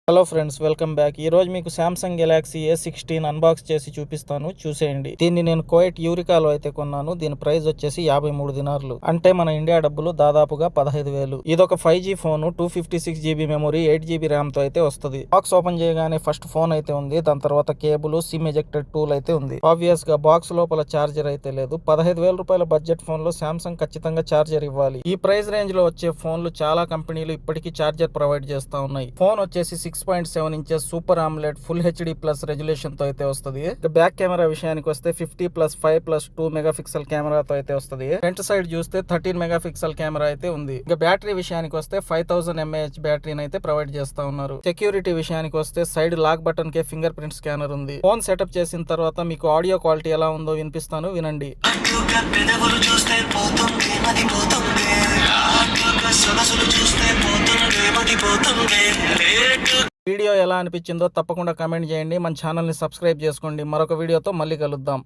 Hello friends, welcome back. ఈ రోజు మీకు సామ్సంగ్ గెలాక్సీ A16 అన్బాక్స్ చేసి చూపిస్తాను, చూసేయండి. దీన్ని నేను కువైట్ యూరికాలో అయితే కొన్నాను. దీని ప్రైస్ వచ్చేసి 53 దినార్లు, అంటే మన ఇండియా డబ్బులు దాదాపుగా 15,000. ఇదొక 5G phone, 256GB memory, 8GB RAM తో అయితే వస్తుంది. బాక్స్ ఓపెన్ చేయగానే ఫస్ట్ ఫోన్ అయితే ఉంది, దాని తర్వాత కేబుల్, సిమ్ ఎజెక్టెడ్ టూల్ అయితే ఉంది. ఆబ్వియస్ గా బాక్స్ లోపల చార్జర్ అయితే లేదు. 15,000 రూపాయల బడ్జెట్ ఫోన్ లో సామ్సంగ్ ఖచ్చితంగా చార్జర్ ఇవ్వాలి. ఈ ప్రైస్ రేంజ్ లో వచ్చే ఫోన్లు చాలా కంపెనీలు ఇప్పటికీ చార్జర్ ప్రొవైడ్ చేస్తా ఉన్నాయి. ఫోన్ వచ్చేసి 6.7 inches super omelette full HD plus resolution తో అయితే వస్తుంది. బ్యాక్ కెమెరా విషయానికి వస్తే 50+5+2 మెగాపిక్సెల్ కెమెరాతో అయితే వస్తుంది. ఫ్రంట్ సైడ్ చూస్తే 13 మెగాపిక్సెల్ కెమెరా అయితే ఉంది. ఇక బ్యాటరీ విషయానికి వస్తే 5000 mAh బ్యాటరీని అయితే ప్రొవైడ్ చేస్తా ఉన్నారు. సెక్యూరిటీ విషయానికి వస్తే సైడ్ లాక్ బటన్ కే ఫింగర్ ప్రింట్ స్కానర్ ఉంది. ఫోన్ సెటప్ చేసిన తర్వాత మీకు ఆడియో క్వాలిటీ ఎలా ఉందో వినిపిస్తాను, వినండి. వీడియో ఎలా అనిపించిందో తప్పకుండా కామెంట్ చేయండి. మన ఛానల్ని సబ్స్క్రైబ్ చేసుకోండి. మరొక వీడియోతో మళ్ళీ కలుద్దాం.